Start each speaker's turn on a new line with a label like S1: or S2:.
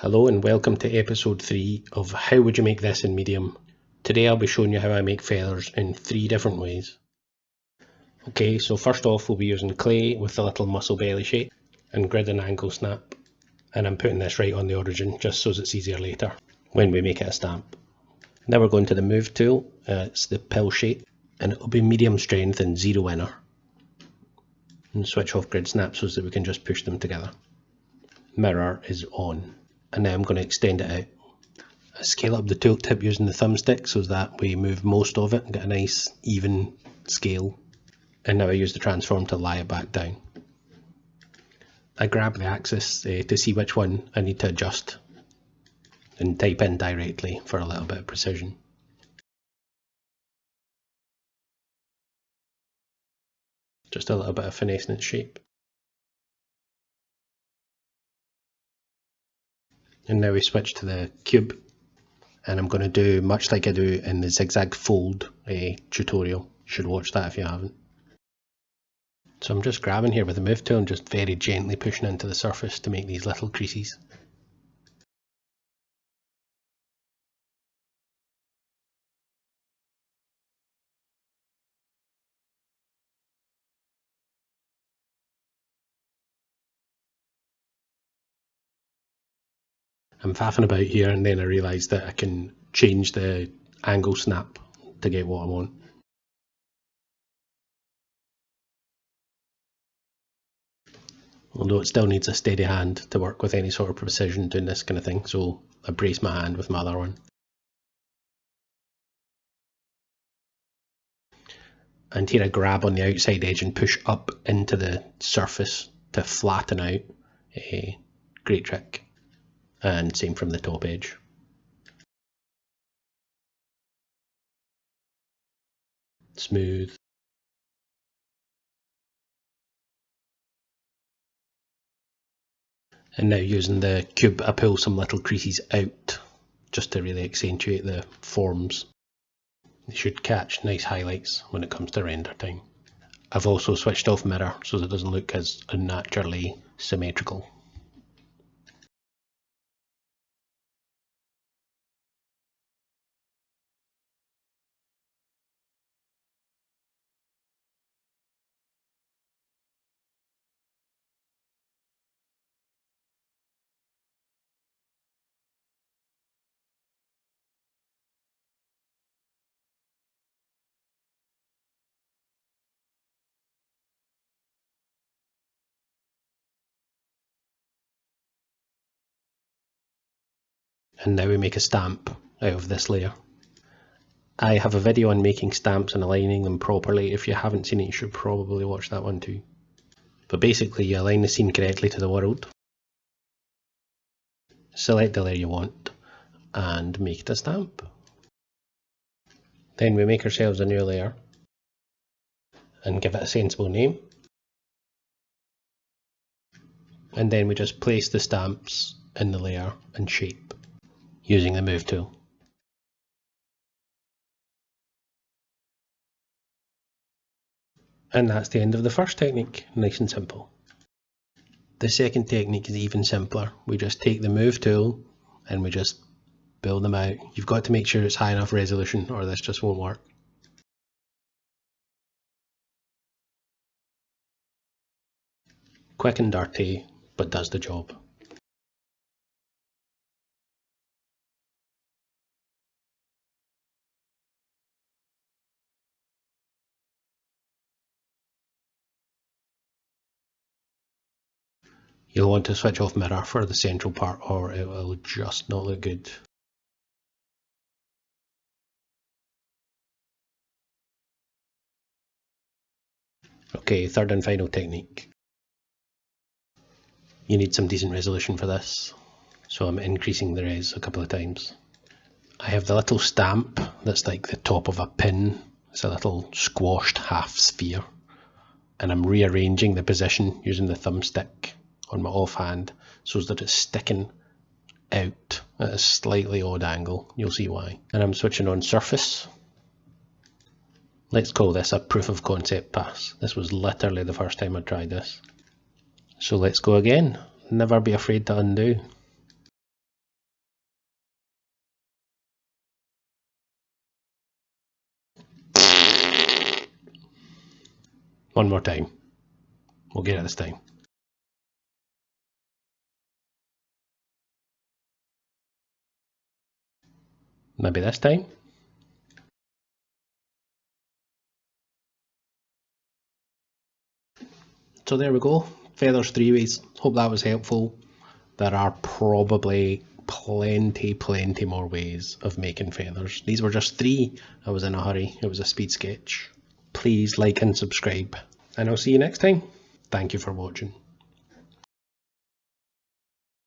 S1: Hello and welcome to episode 3 of How Would You Make This in Medium. Today I'll be showing you how I make feathers in 3 different ways. Okay, so first off we'll be using clay with the little muscle belly shape and grid and angle snap. And I'm putting this right on the origin just so it's easier later when we make it a stamp. Now we're going to the move tool, it's the pill shape and it'll be medium strength and 0 inner. And switch off grid snap so that we can just push them together. Mirror is on. And now I'm going to extend it out. I scale up the tooltip using the thumbstick so that we move most of it and get a nice even scale. And now I use the transform to lie it back down. I grab the axis to see which one I need to adjust and type in directly for a little bit of precision. Just a little bit of finesse in its shape. And now we switch to the cube, and I'm going to do much like I do in the zigzag fold tutorial. You should watch that if you haven't. So I'm just grabbing here with the move tool and just very gently pushing into the surface to make these little creases. I'm faffing about here and then I realise that I can change the angle snap to get what I want. Although it still needs a steady hand to work with any sort of precision doing this kind of thing, so I brace my hand with my other one. And here I grab on the outside edge and push up into the surface to flatten out. Great trick. And same from the top edge. Smooth. And now using the cube I pull some little creases out just to really accentuate the forms. They should catch nice highlights when it comes to render time. I've also switched off mirror so that it doesn't look as unnaturally symmetrical. And now we make a stamp out of this layer. I have a video on making stamps and aligning them properly. If you haven't seen it, you should probably watch that one too. But basically you align the scene correctly to the world, select the layer you want and make it a stamp. Then we make ourselves a new layer and give it a sensible name. And then we just place the stamps in the layer and shape using the move tool. And that's the end of the first technique, nice and simple. The second technique is even simpler. We just take the move tool and we just build them out. You've got to make sure it's high enough resolution or this just won't work. Quick and dirty, but does the job. You'll want to switch off mirror for the central part or it will just not look good. Okay, third and final technique. You need some decent resolution for this, so I'm increasing the res a couple of times. I have the little stamp that's like the top of a pin. It's a little squashed half sphere, and I'm rearranging the position using the thumbstick on my offhand so that it's sticking out at a slightly odd angle. You'll see why. And I'm switching on surface. Let's call this a proof of concept pass. This was literally the first time I tried this. So let's go again. Never be afraid to undo. One more time. We'll get it this time. Maybe this time. So there we go. Feathers 3 ways. Hope that was helpful. There are probably plenty more ways of making feathers. These were just 3. I was in a hurry. It was a speed sketch. Please like and subscribe. And I'll see you next time. Thank you for watching.